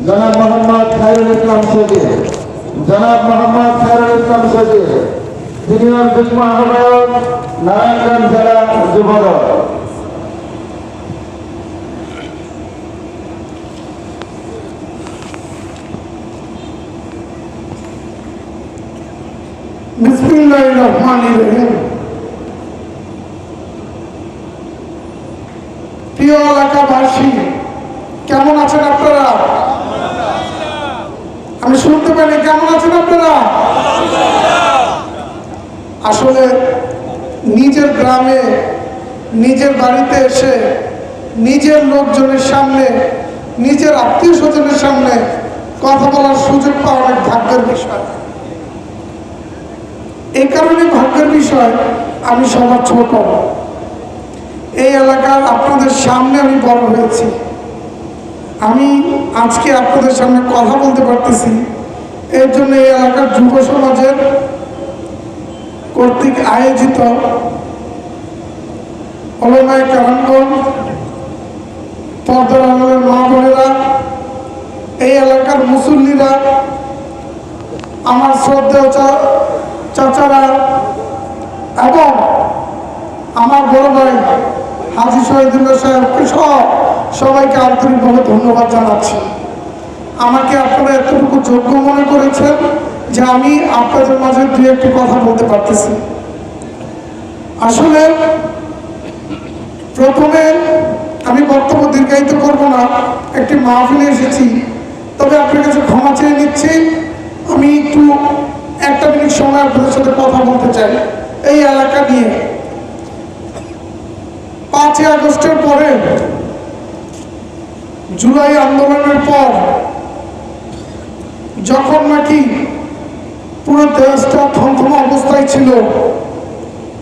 জনাব মোহাম্মদ খায়রুল ইসলাম সজিব, জনাব মোহাম্মদ খায়রুল ইসলাম সজিব, সিনিয়র যুগ্ম আহ্বায়ক, নারায়ণগঞ্জ জেলা যুবদল। বিসমিল্লাহির রহমানির রহিম। প্রিয় এলাকাবাসী, কেমন আছেন আপনারা? আমি শুনতে পারি, কেমন আছেন আপনারা? আসলে নিজের গ্রামে, নিজের বাড়িতে এসে নিজের লোকজনের সামনে, নিজের আত্মীয় স্বজনের সামনে কথা বলার সুযোগ পাওয়া অনেক ভাগ্যের বিষয়। এই কারণে ভাগ্যের বিষয়, আমি সবার ছোট। এই এলাকার আপনাদের সামনে আমি বড় হয়েছি। আমি আজকে আপনাদের সামনে কথা বলতে পারতেছি, এর জন্য এই এলাকার যুব সমাজের কর্তৃক আয়োজিত ওলামায়ে কেরামগণ, পর্দার আড়ালের মা বোনেরা, এই এলাকার মুসল্লিরা, আমার শ্রদ্ধেয় চাচারা এবং আমার বড় ভাই হাজী শহীদুল্লাহ সাহেবকে সহ সবাইকে আন্তরিকভাবে ধন্যবাদ জানাচ্ছি। আমাকে আপনারা এতটুকু যোগ্য মনে করেছেন যে আমি আপনাদের মাঝে দু একটি কথা বলতে পারতেছি। আসলে প্রথমে আমি বক্তব্য দীর্ঘায়িত করব না, একটি মাহফিলে এসেছি, তবে আপনার কাছে ক্ষমা চেয়ে নিচ্ছি। আমি একটু 1 মিনিট সময় আপনাদের সাথে কথা বলতে চাই এই এলাকা নিয়ে। 5ই আগস্টের পরে, জুলাই আন্দোলনের পর যখন নাকি পুরো দেশটা থমথমা অবস্থায় ছিল,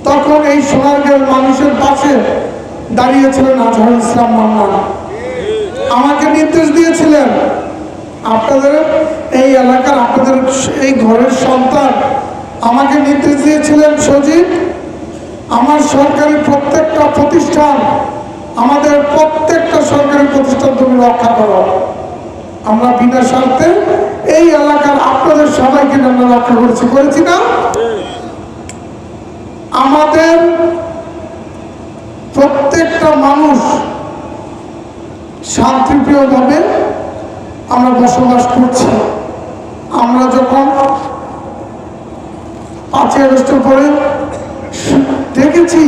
তখন এই সোনারগাঁওয়ের মানুষের পাশে দাঁড়িয়েছিলেন আজহারুল ইসলাম মান্নান। আমাকে নির্দেশ দিয়েছিলেন, আপনাদের এই এলাকার, আপনাদের এই ঘরের সন্তান, আমাকে নির্দেশ দিয়েছিলেন, সজীব, আমার সরকারি প্রত্যেকটা প্রতিষ্ঠান, আমাদের প্রত্যেকটা সরকারি প্রতিষ্ঠান তুমি রক্ষা করো। আমরা বিনা স্বার্থে এই এলাকার আপনাদের সবাইকে আমরা রক্ষা করেছি না? আমাদের প্রত্যেকটা মানুষ শান্তিপ্রিয়ভাবে আমরা বসবাস করছি। আমরা যখন 5ই আগস্টের পরে দেখেছি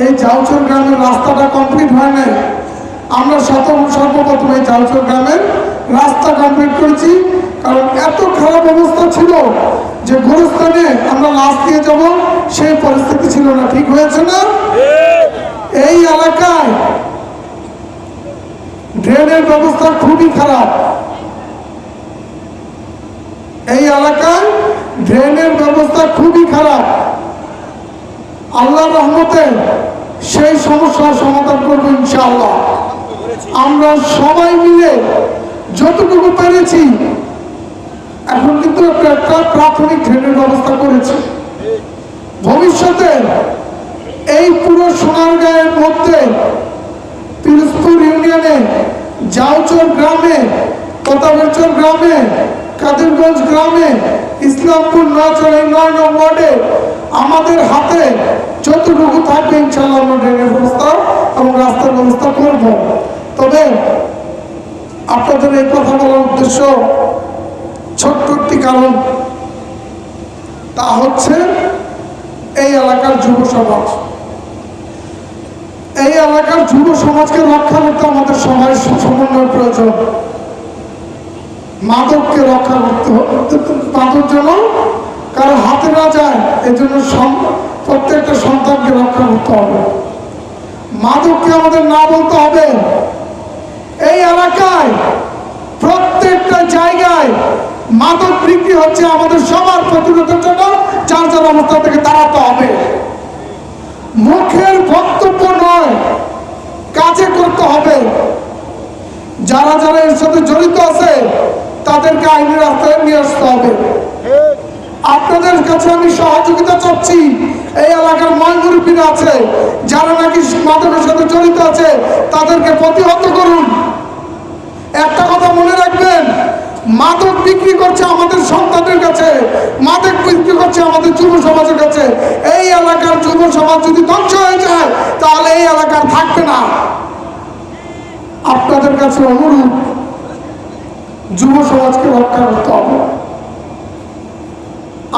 এই জাউচর গ্রামের রাস্তাটা কমপ্লিট হয় নাই, আমরা সর্বপ্রথম এই জাউচর গ্রামের রাস্তা কমপ্লিট করেছি। কারণ এত খারাপ অবস্থা ছিল যে গোরস্থানে আমরা লাশ দিয়ে যাব সেই পরিস্থিতি ছিল না। ঠিক হয়েছে না? এই এলাকায় ড্রেনের ব্যবস্থা খুবই খারাপ। এই এলাকায় ড্রেনের ব্যবস্থা খুবই খারাপ। আল্লাহর রহমতে সেই সমস্যার সমাধান করবো ইনশাআল্লাহ। আমরা সবাই মিলে যতটুকু পেরেছি, এখন কিন্তু একটা প্রাথমিক ড্রেনের ব্যবস্থা করেছি। ভবিষ্যতে এই পুরো সোনারগাঁয়ের মধ্যে পিরোজপুর ইউনিয়নে, জাউচর গ্রামে, প্রতাপেরচর গ্রামে, কাদিরগঞ্জ গ্রামে, ইসলামপুর 9 নং ওয়ার্ডে আমাদের হাতে যতটুকু থাকবে ইনশাআল্লাহ আমরা ড্রেনের ব্যবস্থা এবং রাস্তার ব্যবস্থা করব। তবে আপনাদের এই কথা বলার উদ্দেশ্য ছোট্ট একটি কারণ, তা হচ্ছে এই এলাকার যুব সমাজ। এই এলাকার যুব সমাজকে রক্ষা করতে আমাদের সবাই সমন্বয় প্রয়োজন। মাদককে রক্ষা করতে হবে, মাদক যেন কারো হাতে না যায়, এজন্য প্রত্যেকটা সন্তানকে রক্ষা করতে হবে। মাদককে আমাদের না বলতে হবে। এই এলাকায় প্রত্যেকটা জায়গায় মাদক বিক্রি হচ্ছে, আমাদের সবার প্রতিরোধের জন্য যার যার অবস্থা থেকে দাঁড়াতে হবে। মুখের বক্তব্য নয়, কাজে করতে হবে। যারা যারা এর সাথে জড়িত আছে তাদেরকে আইনের রাস্তায় নিয়ে আসতে হবে। আপনাদের কাছে আমি সহযোগিতা চাচ্ছি। এই এলাকার মুরব্বীরা আছে যারা নাকি মাদকের সাথে জড়িত আছে, তাদেরকে প্রতিহত করুন। একটা কথা মনে রাখবেন, মাদক বিক্রি করছে আমাদের সন্তানের কাছে, মাদক বিক্রি করছে আমাদের যুব সমাজের কাছে। এই এলাকার যুব সমাজ যদি ধ্বংস হয়ে যায় তাহলে এই এলাকার থাকবে না। আপনাদের কাছে অনুরোধ, যুব সমাজকে রক্ষা করতে হবে।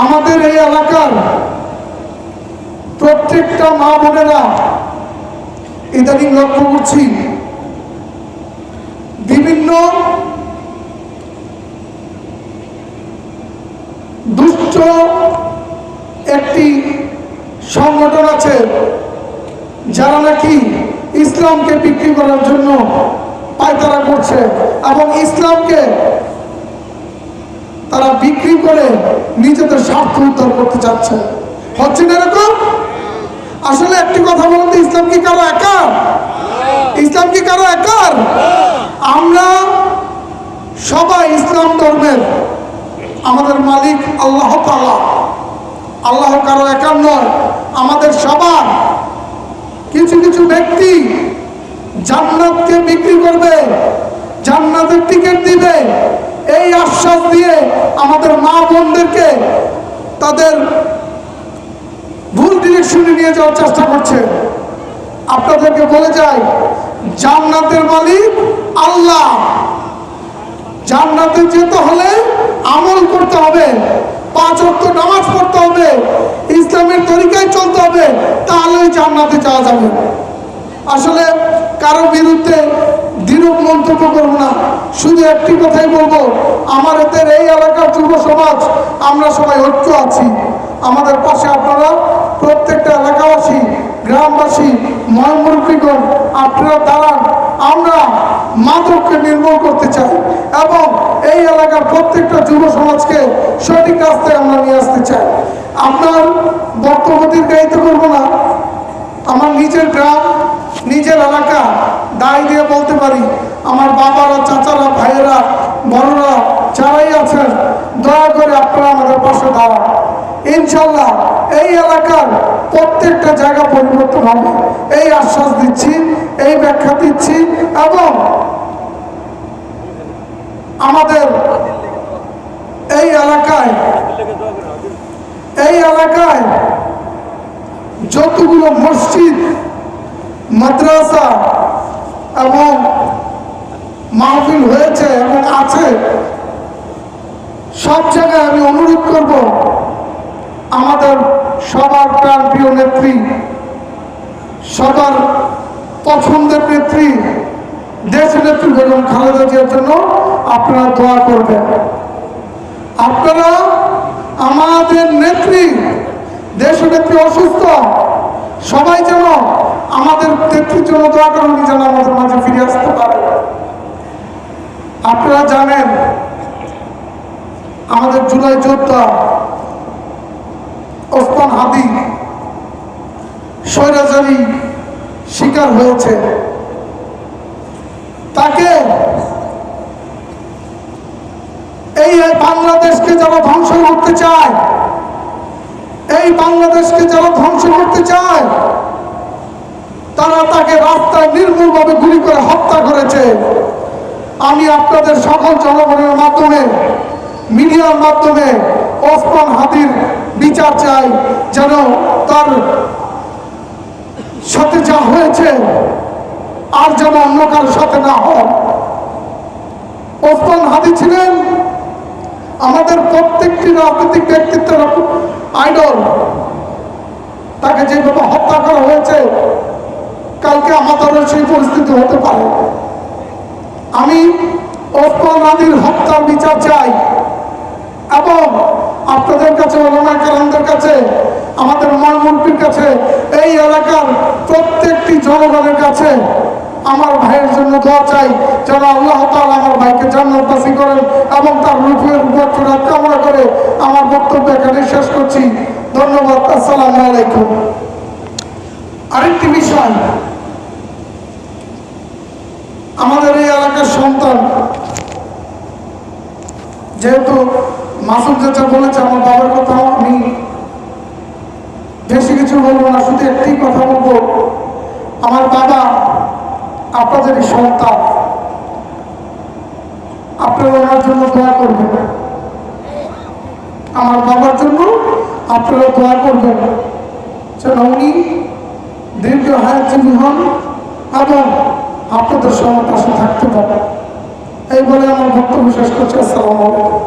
আমাদের এই এলাকার প্রত্যেকটা মা বোনেরা ইদানিং লক্ষ্য করছি বিভিন্ন দুষ্ট একটি সংগঠন আছে যারা নাকি ইসলামকে বিক্রি করার জন্য পায়তারা করছে এবং ইসলামকে তারা বিক্রি করে নিজেদের স্বার্থ উদ্ধার করতে চাচ্ছে। হচ্ছে না এরকম? আসলে একটি কথা বলতে, ইসলাম কি কারো একার? ইসলাম কি কারো একার? আমরা সবাই ইসলাম ধর্মের, আমাদের মালিক আল্লাহ তাআলা, আল্লাহ কারো একার নয়, আমাদের সবার। কিছু কিছু ব্যক্তি জান্নাতকে বিক্রি করবে, জান্নাতের টিকিট দিবে, এই আশ্বাস দিয়ে আমাদের মা বোনদেরকে তাদের ভুল ডিরেকশনে নিয়ে যাওয়ার চেষ্টা করছে। আপনাদেরকে বলে যাই, জান্নাতের মালিক আল্লাহ। জান্নাতে যেতে হলে আমল করতে হবে, 5 ওয়াক্ত নামাজ পড়তে হবে, ইসলামের তরিকায় চলতে হবে, তাহলেই জান্নাতে যাওয়া যাবে। আসলে কারো বিরুদ্ধে দৃঢ় মন্তব্য করবো না, শুধু একটি কথাই বলবো, আমার এদের এই এলাকার যুব সমাজ আমরা সবাই ঐক্য আছি। আমাদের পাশে আপনারা প্রত্যেকটা এলাকাবাসী, গ্রামবাসী, ময়মুরব্বীগণ আপনারা দাঁড়ান। আমরা মাদককে নির্মূল করতে চাই এবং এই এলাকার প্রত্যেকটা যুব সমাজকে সঠিক রাস্তায় আমরা নিয়ে আসতে চাই। আপনার বক্তব্য দীর্ঘায়িত করবো না। আমার নিজের গ্রাম, নিজের এলাকা দায় দিয়ে বলতে পারি, আমার বাবারা, চাচারা, ভাইয়েরা, বড়রা যারাই আছেন, দয়া করে আপনারা আমাদের পাশে দাঁড়ান। ইনশাল্লাহ এই এলাকার প্রত্যেকটা জায়গা পরিবর্তন হবে, এই আশ্বাস দিচ্ছি, এই ব্যাখ্যা দিচ্ছি। এবং আমাদের এই এলাকায় যতগুলো মসজিদ, মাদ্রাসা এবং মাহফিল হয়েছে এবং আছে, সব জায়গায় আমি অনুরোধ করব, আমাদের সবার প্রাণপ্রিয় নেত্রী, সবার পছন্দের নেত্রী, দেশ নেত্রী বেগম খালেদা জিয়ার জন্য আপনারা দোয়া করবেন। আপনারা আমাদের নেত্রী, দেশ নেত্রী অসুস্থ, সবাই যেন আমাদের নেত্রীর জন্য দোয়া করেন, যেন আমাদের মাঝে ফিরে আসতে পারে। আপনারা জানেন আমাদের জুলাই যোদ্ধা ওসমান হাদি স্বৈরাচারী শিকার হয়েছে। তাকে এই বাংলাদেশকে যারা ধ্বংস করতে চায়, এই বাংলাদেশকে যারা ধ্বংস করতে চায়, তারা তাকে রাস্তায় নির্মূলভাবে গুলি করে হত্যা করেছে। আমি আপনাদের সকল জনগণের মাধ্যমে, মিডিয়ার মাধ্যমে ওসমান হাদির বিচার চাই, যেন তার সাথে যা হয়েছে আর যেন অন্য কারোর সাথে না হয়। ওসমান হাদি ছিলেন আমাদের প্রত্যেকটি রাজনৈতিক ব্যক্তিত্বের আইডল। তাকে যেভাবে হত্যা করা হয়েছে, কালকে আমাদেরও সেই পরিস্থিতি হতে পারে। আমি ওসমান হাদির হত্যার বিচার চাই এবং আপনাদের কাছে, ওলামায়ে কেরামদের কাছে, আমাদের ময়মুরব্বীর কাছে, এই এলাকার প্রত্যেকটি জনগণের কাছে আমার ভাইয়ের জন্য দোয়া চাই, যেন আল্লাহ তাআলা আমার ভাইকে জান্নাত নসিব করেন এবং তার রূহের মাগফিরাত কামনা করে আমার বক্তব্য এখানে শেষ করছি। ধন্যবাদ। আসসালামু আলাইকুম। আরেকটি বিষয়, আমাদের এই এলাকার সন্তান, যেহেতু মাসুদ চাচা বলেছে আমার বাবার কথা, আমি বেশি কিছু বলবো না, শুধু একটি কথা বলবো। আমার বাবা আপনাদেরই সন্তান, আপনারা ওনার জন্য দোয়া করবেন। আমার বাবার জন্য আপনারা দোয়া করবেন যেন উনি দীর্ঘ হায়াতজীবী হন এবং আপনাদের সবার পাশে থাকতে পারেন। এই বলে আমার বক্তব্য শেষ করছি। আসসালামু আলাইকুম।